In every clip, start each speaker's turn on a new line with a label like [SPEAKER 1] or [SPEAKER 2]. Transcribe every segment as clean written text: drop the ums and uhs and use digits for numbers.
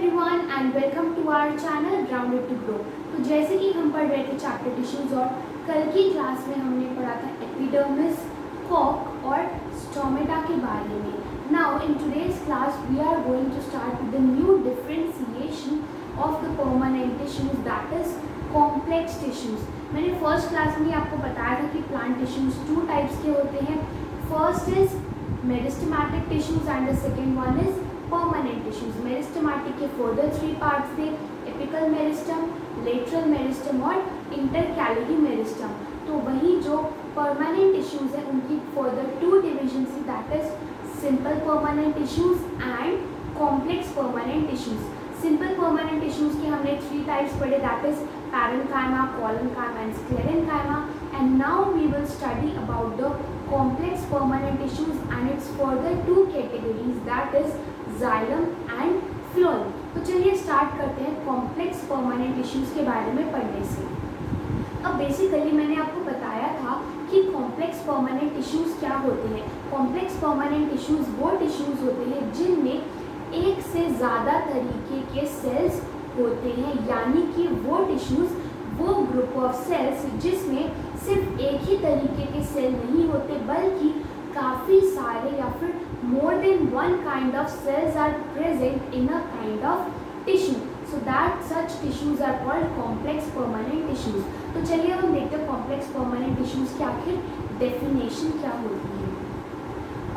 [SPEAKER 1] Everyone and welcome to our channel grounded to grow. तो जैसे कि हम पढ़ रहे थे चैप्टर टिश्यूज और कल की क्लास में हमने पढ़ा था एपिडर्मिस, कॉक और स्टोमेटा के बारे में। Now in today's class we are going to start with the new differentiation of the permanent tissues that is complex tissues. मैंने फर्स्ट क्लास में आपको बताया था कि प्लांट टिश्यूज टू टाइप्स के होते हैं। First is meristematic tissues and the second one is permanent tissues. Meristematic के फर्दर थ्री पार्ट्स थे, एपिकल मेरिस्टम, लेटरल मेरिस्टम और इंटरकैलरी मेरिस्टम। तो वही जो परमानेंट टिश्यूज है उनकी फर्दर टू डिविजन थी, that is simple permanent tissues and complex permanent tissues. Simple permanent tissues के हमने थ्री टाइप्स पढ़े, that is parenchyma, collenchyma and sclerenchyma. And now we will study about the complex permanent tissues and its further two categories, that is xylem and phloem। तो चलिए start करते हैं complex permanent tissues के बारे में पढ़ने से। अब बेसिकली मैंने आपको बताया था कि कॉम्प्लेक्स परमानेंट टिश्यूज क्या होते हैं। कॉम्प्लेक्स परमानेंट टिश्यूज वो टिश्यूज होते हैं जिनमें एक से ज़्यादा तरीके के सेल्स होते हैं, यानी कि वो टिश्यूज, वो ग्रुप ऑफ सेल्स जिसमें सिर्फ एक ही तरीके के सेल नहीं होते बल्कि काफ़ी सारे या फिर more than one kind of cells are present in a kind of tissue, so that such tissues are called complex permanent tissues. तो चलिए हम देखते हैं कॉम्प्लेक्स परमानेंट टिश्यूज की आखिर डेफिनेशन क्या होती है।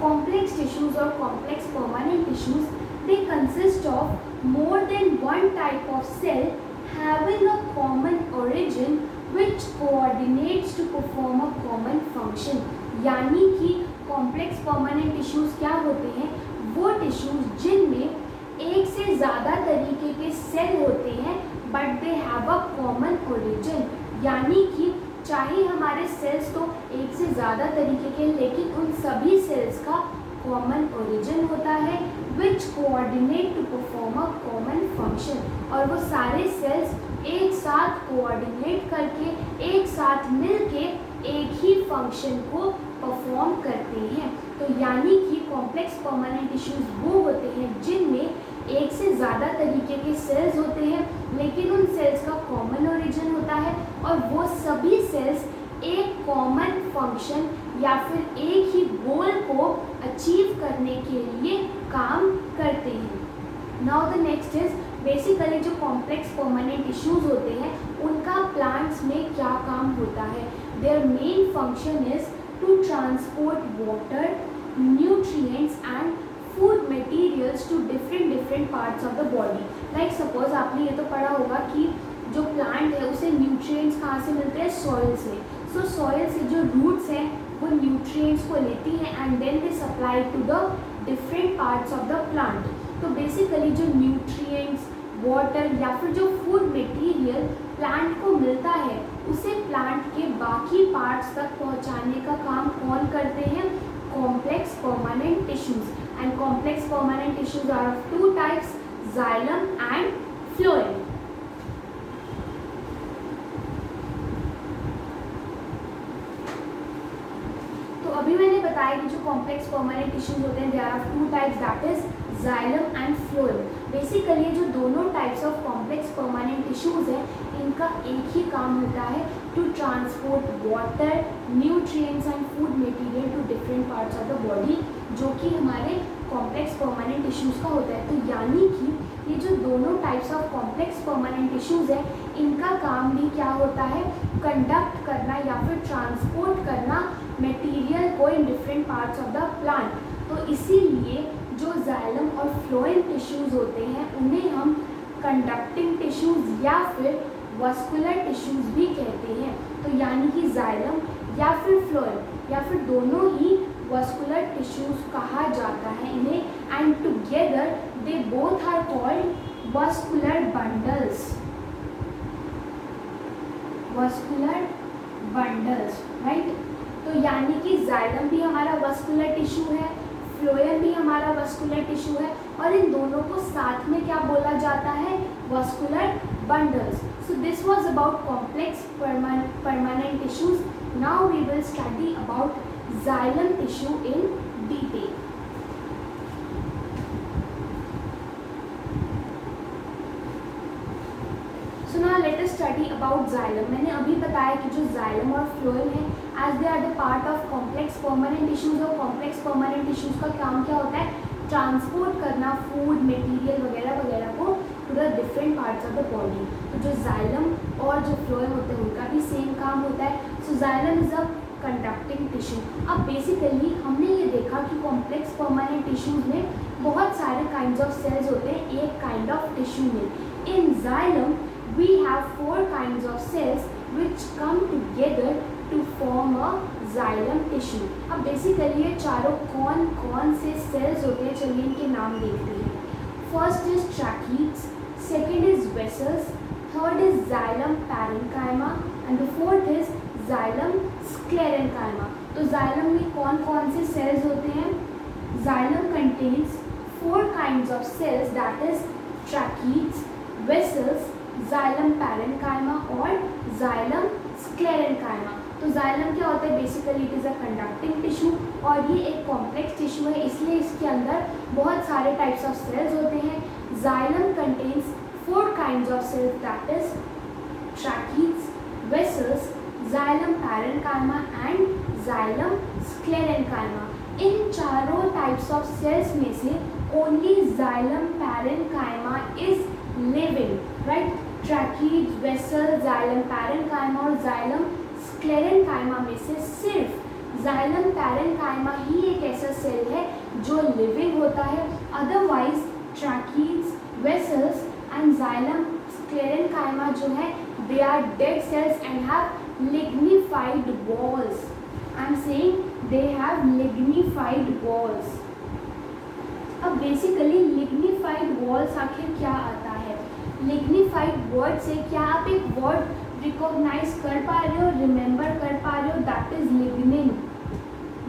[SPEAKER 1] कॉम्प्लेक्स टिश्यूज और complex permanent tissues they consist of more than one type of cell having a common origin which coordinates to perform a common function। यानी कि कॉम्प्लेक्स परमानेंट टिश्यूज क्या होते हैं, वो टिश्यूज जिनमें एक से ज़्यादा तरीके के सेल होते हैं but they have a common origin. यानी कि चाहे हमारे सेल्स तो एक से ज़्यादा तरीके के, लेकिन उन सभी सेल्स का कॉमन ओरिजिन होता है which coordinate to perform a common function. और वो सारे सेल्स एक साथ कोऑर्डिनेट करके, एक साथ मिलके एक ही फंक्शन को परफॉर्म करते हैं। तो यानी कि कॉम्प्लेक्स परमानेंट टिश्यूज वो होते हैं जिनमें एक से ज़्यादा तरीके के सेल्स होते हैं, लेकिन उन सेल्स का कॉमन ओरिजिन होता है और वो सभी सेल्स एक कॉमन फंक्शन या फिर एक ही गोल को अचीव करने के लिए काम करते हैं। Now the next is basically जो कॉम्प्लेक्स परमानेंट टिश्यूज होते हैं उनका प्लांट्स में क्या काम होता है। Their main function is to transport water, nutrients and food materials to different parts of the body. Like suppose आपने ये तो पढ़ा होगा कि जो प्लांट है उसे न्यूट्रिएंट्स कहाँ से मिलते हैं, सॉइल से। सो सॉइल से जो रूट्स हैं वो न्यूट्रिएंट्स को लेती हैं and then they supply to the different parts of the plant. तो बेसिकली जो न्यूट्रिएंट्स, वाटर या फिर जो फूड मटेरियल प्लांट को मिलता है उसे प्लांट के बाकी पार्ट्स तक पहुंचाने का काम कौन करते हैं, complex permanent tissues. And complex permanent tissues are of two types, xylem and phloem. अभी मैंने बताया कि जो कॉम्प्लेक्स परमानेंट टिश्यूज होते हैं they are of two types, that is xylem and phloem. Basically जो दोनों types of complex permanent tissues हैं इनका एक ही काम होता है, to transport water, nutrients and food material to different parts of the body, जो कि हमारे कॉम्प्लेक्स परमानेंट टिश्यूज का होता है। तो यानी कि ये जो दोनों types of complex permanent tissues हैं इनका काम भी क्या होता है, कंडक्ट करना या फिर ट्रांसपोर्ट करना मटेरियल को in different parts of the plant. तो इसीलिए जो जाइलम और फ्लोएम टिश्यूज होते हैं उन्हें हम कंडक्टिंग टिश्यूज या फिर वस्कुलर टिश्यूज भी कहते हैं। तो यानी कि जाइलम या फिर फ्लोएम या फिर दोनों ही वस्कुलर टिश्यूज कहा जाता है इन्हें, and together they both are called vascular bundles. Vascular bundles, right. तो यानी कि जाइलम भी हमारा वस्कुलर टिश्यू है, फ्लोएम भी हमारा वस्कुलर टिश्यू है और इन दोनों को साथ में क्या बोला जाता है, vascular bundles. So this was about complex permanent tissues. Now we will study about xylem tissue in detail. Study about xylem. मैंने अभी बताया कि जो जाइलम और फ्लोएम है as they are the part of complex permanent tissues, और complex permanent tissues का काम क्या होता है, ट्रांसपोर्ट करना फूड मटेरियल वगैरह वगैरह को to the different parts of the body. तो जो जाइलम और जो फ्लोएम होते हैं उनका भी सेम काम होता है। So xylem is a conducting tissue. अब बेसिकली हमने ये देखा कि कॉम्प्लेक्स परमानेंट टिश्यूज में बहुत सारे काइंड्स ऑफ सेल्स होते हैं एक काइंड ऑफ टिश्यू में। In xylem we have 4 kinds of cells which come together to form a xylem tissue. अब बेसिकली ये चारों कौन कौन से सेल्स होते हैं, चलिए इनके नाम देखते हैं। First is tracheids, second is vessels, third is xylem parenchyma and the fourth is xylem sclerenchyma. तो जाइलम में कौन कौन से सेल्स होते हैं? Xylem contains 4 kinds of cells, that is tracheids, vessels, xylem parenchyma और xylem sclerenchyma। तो xylem क्या होता है? Basically it is a conducting tissue और ये एक कॉम्प्लेक्स टिश्यू है, इसलिए इसके अंदर बहुत सारे टाइप्स ऑफ सेल्स होते हैं। Xylem contains 4 kinds of cells, that is tracheids, vessels, xylem parenchyma and xylem sclerenchyma। इन चारों टाइप्स ऑफ सेल्स में से only xylem parenchyma is living, right. Tracheid, vessel, xylem parenchyma और जाइलम स्क्लेरेन्काइमा में से सिर्फ जाइलम पैरेन्काइमा ही एक ऐसा सेल है जो लिविंग होता है। Otherwise tracheids, vessels and xylem sclerenchyma जो है they are dead cells and have lignified walls. I am saying they have lignified walls। अब बेसिकली लिग्निफाइड वॉल्स आखिर क्या आता है? लिग्निफाइड वर्ड से क्या आप एक वर्ड रिकॉग्नाइज कर पा रहे हो, रिमेंबर कर पा रहे हो? That is lignin.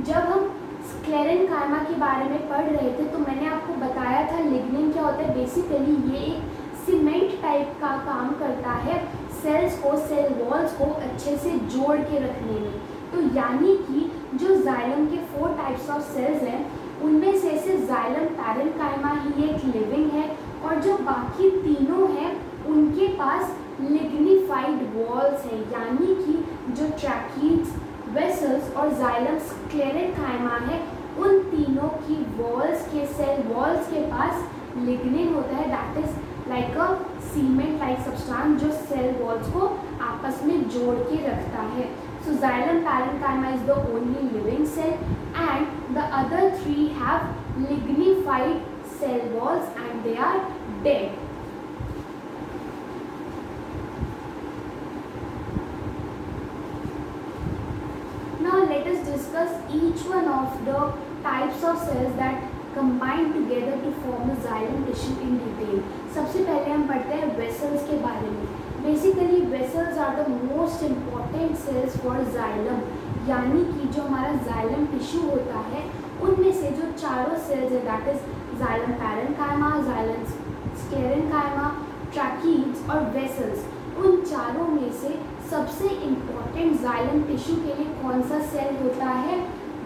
[SPEAKER 1] जब हम स्क्लेरेन्काइमा के बारे में पढ़ रहे थे तो मैंने आपको बताया था लिग्निन क्या होता है। बेसिकली ये एक सीमेंट टाइप का काम करता है सेल्स को, सेल वॉल्स को अच्छे से जोड़ के रखने में। तो यानी कि जो जाइलम के 4 टाइप्स ऑफ सेल्स हैं उनमें से सिर्फ जाइलम पैरेन्काइमा ही एक लिविंग है और जो बाकी तीनों हैं उनके पास लिग्निफाइड वॉल्स है। यानी कि जो ट्रैकीड्स, वेसल्स और जाइलम स्क्लेरेन्काइमा है उन तीनों की वॉल्स के, सेल वॉल्स के पास लिग्निन होता है। That is like a cement like substance जो सेल वॉल्स को आपस में जोड़ के रखता है। So xylem parenchyma is the only living cell and the other 3 have lignified cell walls and they are dead. Now let us discuss each one of the types of cells that combine together to form a xylem tissue in detail। सबसे पहले हम पढ़ते हैं vessels के बारे में। Basically vessels are the most important cells for xylem. यानी कि जो हमारा जाइलम टिश्यू होता है उनमें से जो चारों सेल्स है that is xylem parenchyma, xylem sclerenchyma, tracheids और वेसल्स, उन चारों में से सबसे इम्पॉर्टेंट जाइलम टिश्यू के लिए कौन सा सेल होता है?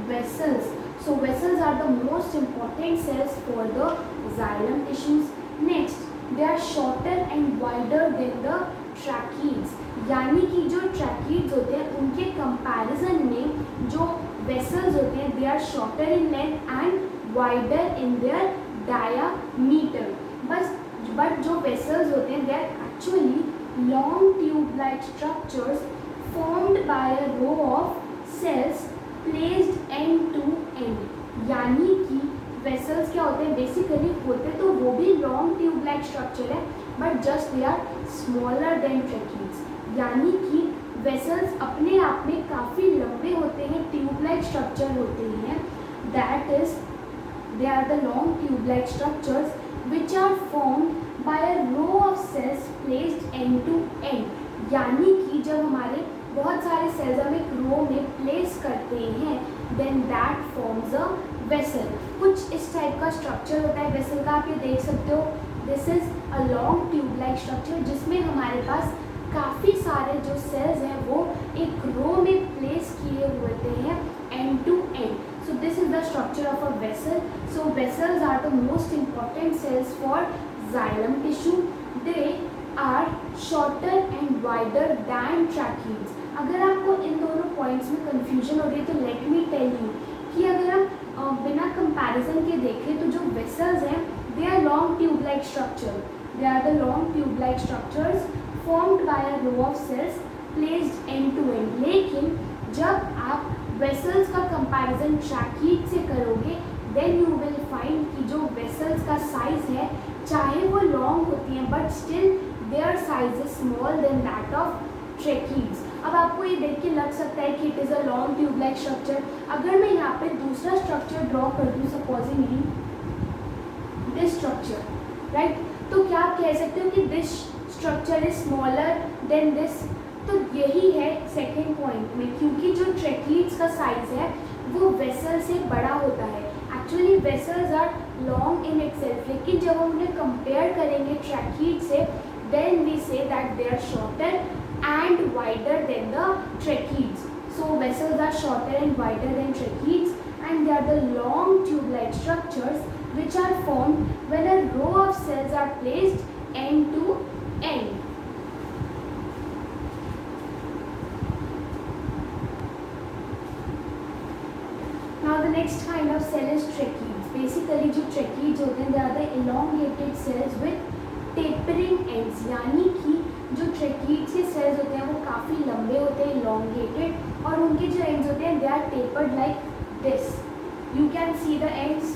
[SPEAKER 1] Vessels. So vessels are the most important cells for the xylem tissues. Next, they are shorter and wider than the tracheids. यानी कि जो ट्रैकीड्स होते हैं उनके कंपैरिजन में जो वेसल्स होते हैं they are shorter in length and wider in their diameter. But जो वेसल्स होते हैं they are actually long tube like structures formed by a row of cells placed end to end. यानी कि vessels क्या होते हैं? बेसिकली होते तो वो भी लॉन्ग ट्यूब लाइक स्ट्रक्चर है but just they are smaller than tracheids. यानी कि वेसल्स अपने आप में काफ़ी लंबे होते हैं, ट्यूब लाइक स्ट्रक्चर होते हैं। That is they are the long tube like structures which are formed by a row of cells placed end to end. यानी कि जब हमारे बहुत सारे सेल्स हम एक रो में प्लेस करते हैं then that forms a vessel. कुछ इस टाइप का स्ट्रक्चर होता है वेसल का, आप ये देख सकते हो। This is a long tube like structure जिसमें हमारे पास काफ़ी सारे जो सेल्स हैं वो एक रो में प्लेस किए हुए हैं end to end. So this is the structure of a vessel. So vessels are the most important cells for xylem tissue. They are shorter and wider than tracheids. अगर आपको इन दोनों पॉइंट्स में कंफ्यूजन हो रही है तो लेट मी टेल यू कि अगर हम बिना कंपैरिजन के देखें तो जो वेसल्स हैं they are long tube like structure, they are the long tube like structures formed by a row of cells placed end to end. लेकिन जब आप वेसल्स का कंपैरिजन ट्रैकीड से करोगे देन यू विल फाइंड कि जो वेसल्स का साइज है चाहे वो लॉन्ग होती हैं but still their size is small than that of tracheids. अब आपको ये देख के लग सकता है कि it is a long tube like structure. अगर मैं यहाँ पे दूसरा स्ट्रक्चर ड्रॉ कर दूँ सपोजिंगली दिस स्ट्रक्चर, राइट, तो क्या आप कह सकते हो कि this structure is smaller than this? तो यही है सेकेंड पॉइंट में, क्योंकि जो ट्रैकीड्स का साइज है वो वेसल से बड़ा होता है। Actually vessels are long in itself, लेकिन जब हम उन्हें कंपेयर करेंगे ट्रैकीड से then we see that they are shorter and wider than the tracheids. So vessels are shorter and wider than tracheids and they are the long tube-like structures which are formed when a row of cells are placed end to end. Now the next kind of cell is tracheids. Basically जो tracheids होते हैं they are the elongated cells with tapering ends, यानी कि जो tracheids के sales होते हैं वो काफ़ी लंबे होते हैं elongated, और उनके जो एंड्स होते हैं they are tapered like this, you can see the ends,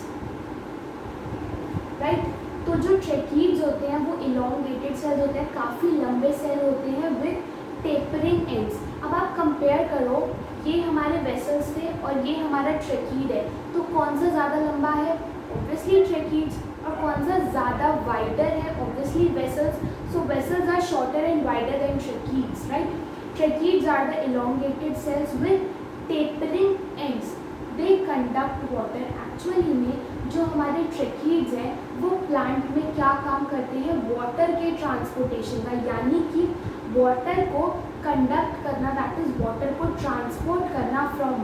[SPEAKER 1] right. तो जो ट्रैकीड्स होते हैं वो elongated सेल्स होते हैं, काफ़ी लंबे सेल होते हैं विद टेपरिंग एंड्स। अब आप कंपेयर करो ये हमारे वेसल्स थे और ये हमारा ट्रैकीड है, तो कौन सा ज़्यादा लंबा है? Obviously tracheids. और कौन सा ज़्यादा वाइडर है? Obviously vessels. So vessels are shorter and wider than tracheids, right? Tracheids are the elongated cells with tapering ends. They conduct water. Actually में जो हमारे ट्रैकीड्स हैं वो प्लांट में क्या काम करते हैं? वाटर के ट्रांसपोर्टेशन का, यानी कि वाटर को कंडक्ट करना, दैट इज वाटर को ट्रांसपोर्ट करना from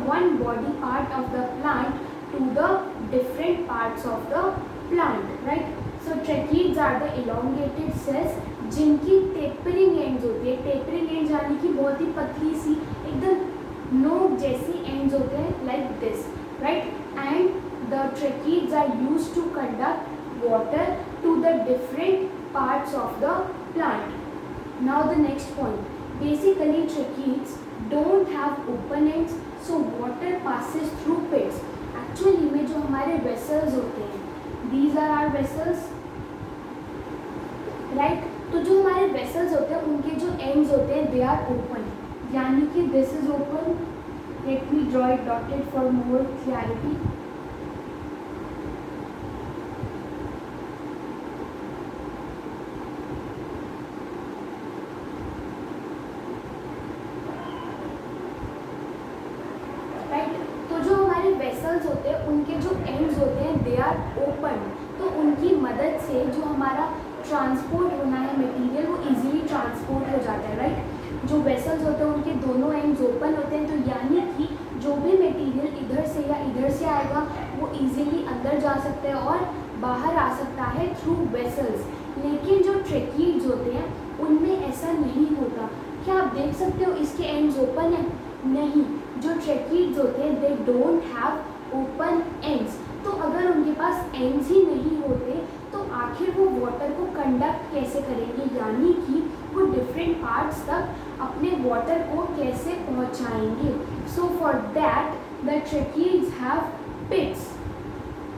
[SPEAKER 1] one body part of the plant to the different parts of the plant, right. So tracheids are the elongated cells जिनकी टेपरिंग एंड्स होती है। टेपरिंग एंड्स यानी कि बहुत ही पतली सी एकदम नोक जैसी एंड्स होते हैं like this, right. And the tracheids are used to conduct water to the different parts of the plant. Now the next point, basically tracheids don't have open ends, so water passes through pits. Actually में जो हमारे vessels होते हैं these are our vessels, right? तो जो हमारे vessels होते हैं उनके जो एंड्स होते हैं दे आर ओपन, यानी कि this is open. Let me draw it dotted for more clarity. Vessels होते हैं उनके जो एंड्स होते हैं दे आर ओपन, तो उनकी मदद से जो हमारा ट्रांसपोर्ट होना है मटेरियल वो इजीली ट्रांसपोर्ट हो जाता है, राइट। जो वेसल्स होते हैं उनके दोनों एंड्स ओपन होते हैं, तो यानी कि जो भी मटेरियल इधर से या इधर से आएगा वो इजीली अंदर जा सकता है और बाहर आ सकता है थ्रू वेसल्स। लेकिन जो ट्रैकीड्स होते हैं उनमें ऐसा नहीं होता। क्या आप देख सकते हो इसके एंड्स ओपन है? नहीं, जो ट्रैकीड्स होते हैं they don't have open ends. तो अगर उनके पास एंड्स ही नहीं होते तो आखिर वो वाटर को कंडक्ट कैसे करेंगे, यानी कि वो डिफरेंट पार्ट्स तक अपने वाटर को कैसे पहुंचाएंगे। So for that the tracheids have pits.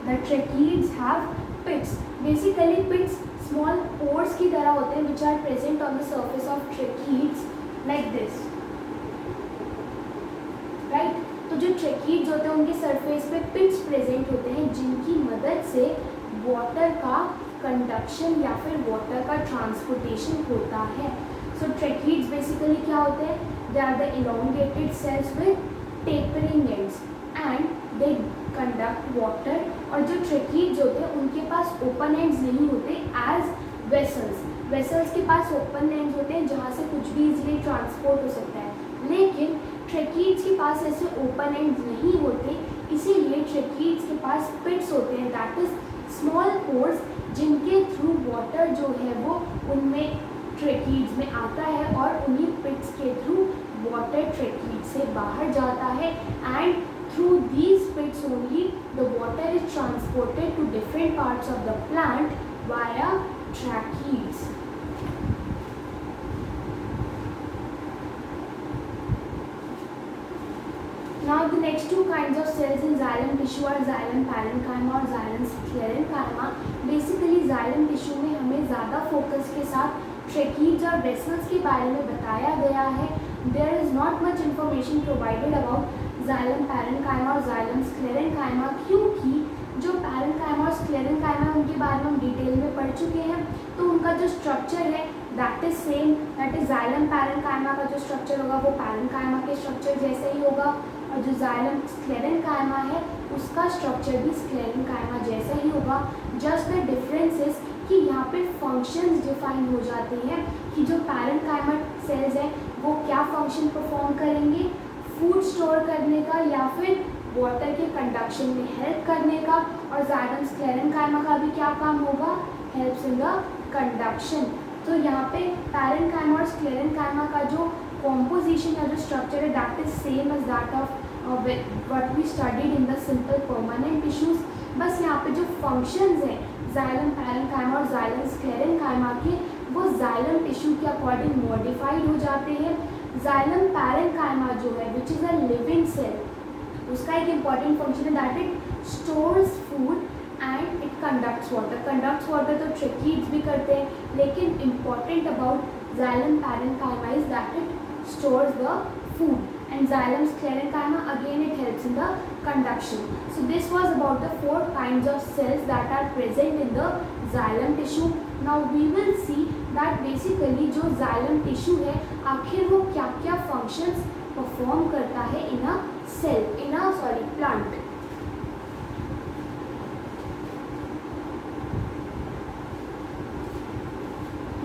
[SPEAKER 1] The tracheids have pits. Basically pits small pores की तरह होते हैं which are present on the surface of tracheids like this, right. तो जो ट्रैकीड्स होते हैं उनके सरफेस पे पिट्स प्रेजेंट होते हैं जिनकी मदद से वाटर का कंडक्शन या फिर वाटर का ट्रांसपोर्टेशन होता है। सो ट्रैकीड्स बेसिकली क्या होते हैं? They are the elongated cells with tapering ends and they conduct water। और जो ट्रैकीड्स होते हैं उनके पास ओपन एंड्स नहीं होते एज वेसल्स। वेसल्स के पास ओपन एंड्स होते हैं जहाँ से कुछ भी इजीली ट्रांसपोर्ट हो सकता है, लेकिन ट्रैकीड्स के पास ऐसे ओपन एंड्स नहीं होते, इसीलिए ट्रैकीड्स के पास पिट्स होते हैं, दैट इज स्मॉल पोर्स जिनके थ्रू वाटर जो है वो उनमें ट्रेकीड्स में आता है और उन्हीं पिट्स के थ्रू वाटर ट्रेकीड से बाहर जाता है and through these pits only the water is transported to different parts of the plant via tracheids. Now the next two kinds of cells in xylem tissue are xylem parenchyma और xylem sclerenchyma. Basically xylem tissue में हमें ज़्यादा focus के साथ tracheids और vessels के बारे में बताया गया है. There is not much information provided about xylem parenchyma और xylem sclerenchyma क्योंकि जो parenchyma और sclerenchyma उनके बारे में हम डिटेल में पढ़ चुके हैं. तो उनका जो स्ट्रक्चर है that is same, that is xylem parenchyma का जो स्ट्रक्चर होगा वो parenchyma के स्ट्रक्चर जैसे ही होगा और जो xylem sclerenchyma है उसका स्ट्रक्चर भी sclerenchyma जैसा ही होगा. जस्ट द डिफरेंस इज कि यहाँ पे फंक्शंस डिफाइन हो जाते हैं कि जो parenchyma सेल्स हैं वो क्या फंक्शन परफॉर्म करेंगे, फूड स्टोर करने का या फिर वाटर के कंडक्शन में हेल्प करने का, और xylem sclerenchyma का भी क्या काम होगा, हेल्प्स इन द कंडक्शन. तो यहाँ पे parenchyma और sclerenchyma का जो कॉम्पोजिशन या जो स्ट्रक्चर है that is same as that of what we studied in the simple permanent tissues. बस यहाँ पे जो फंक्शंस हैं xylem parenchyma और xylem sclerenchyma के वो xylem टिश्यू के अकॉर्डिंग मॉडिफाइड हो जाते हैं. xylem parenchyma जो है which is a living cell, उसका एक इम्पॉर्टेंट फंक्शन है that it stores food and it conducts water. Conducts water तो ट्रेकीड्स भी करते हैं, लेकिन important about xylem parenchyma is that it stores the food, and xylem sclerenchyma again it helps in the conduction. So this was about the 4 kinds of cells that are present in the xylem tissue. Now we will see that basically जो xylem tissue है आखिर वो क्या क्या functions perform करता है in a cell, in a plant.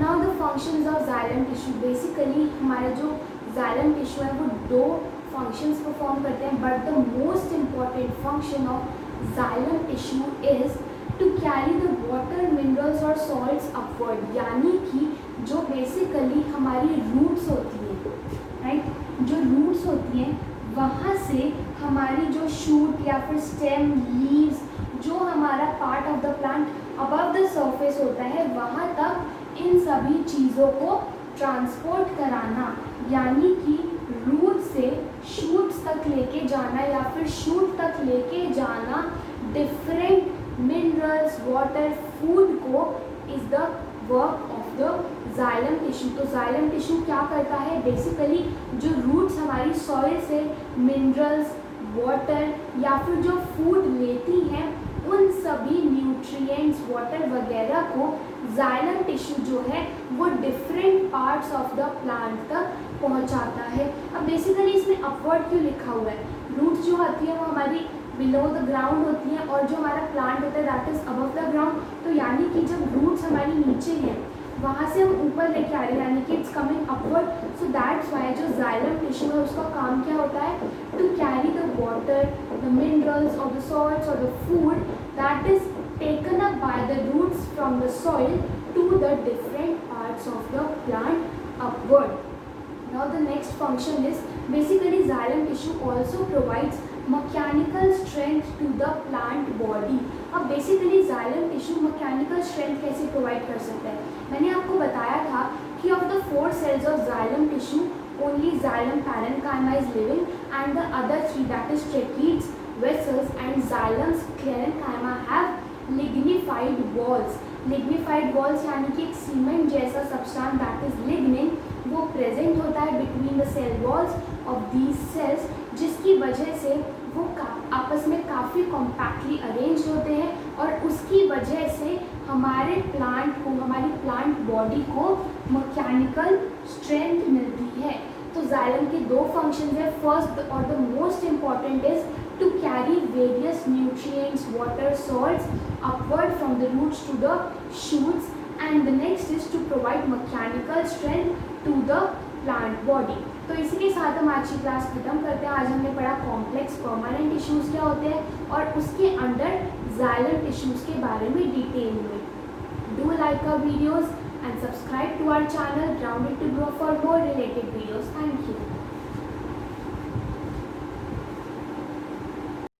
[SPEAKER 1] Now the functions of xylem tissue, basically हमारा जो xylem tissue है वो 2 functions perform करते हैं, but the most important function of xylem tissue is to carry the water, minerals और salts upward. यानी कि जो basically हमारी roots होती हैं, right? जो roots होती हैं वहाँ से हमारी जो shoot या फिर stem, leaves, जो हमारा part of the plant above the surface होता है वहाँ तक इन सभी चीज़ों को ट्रांसपोर्ट कराना, यानी कि रूट से शूट्स तक लेके जाना या फिर शूट तक लेके जाना डिफरेंट मिनरल्स, वाटर, फूड को is the work of the xylem tissue. तो xylem टिश्यू क्या करता है, बेसिकली जो रूट्स हमारी सॉइल से मिनरल्स, वाटर या फिर जो फूड लेती हैं उन सभी न्यूट्रिएंट्स, वाटर वगैरह को xylem टिश्यू जो है वो different parts of the plant तक पहुंचाता है. अब बेसिकली इसमें अपवर्ड क्यों लिखा हुआ है, रूट्स जो होती है वो हमारी बिलो द ग्राउंड होती हैं और जो हमारा प्लांट होता है that is above the ground. तो यानी कि जब रूट्स हमारी नीचे हैं वहाँ से हम ऊपर लेके आ रहे हैं, यानी कि it's coming upward. So that's why जो xylem टिश्यू है उसका काम क्या होता है, to carry the water, the minerals और द सॉल्ट्स और the food that is taken up by the roots from the soil to the different parts of the plant upward. Now the next function is basically xylem tissue also provides mechanical strength to the plant body. अब basically xylem tissue mechanical strength कैसे provide कर सकता है, मैंने आपको बताया था कि of the 4 cells of xylem tissue only xylem parenchyma is living and the other 3 that is tracheids, vessels and xylem sclerenchyma have lignified walls. lignified walls यानी कि एक सीमेंट जैसा सब्सटेंस दैट इज लिग्निन वो present होता है between the cell walls of these cells, जिसकी वजह से वो आपस में काफ़ी कॉम्पैक्टली अरेंज होते हैं और उसकी वजह से हमारे प्लांट को, हमारी प्लांट बॉडी को मैकेनिकल स्ट्रेंथ मिलती है. तो xylem के 2 फंक्शंस है. फर्स्ट और the most important is to carry various nutrients, water, salts upward from the roots to the shoots, and the next is to provide mechanical strength to the plant body. तो इसी के साथ हम आज की class खत्म करते हैं. आज हमने पढ़ा कॉम्प्लेक्स परमानेंट टिश्यूज़ क्या होते हैं और उसके अंडर xylem टिश्यूज़ के बारे में डिटेल में. do like our videos and subscribe to our channel Grounded to Grow for more related videos. Thank you.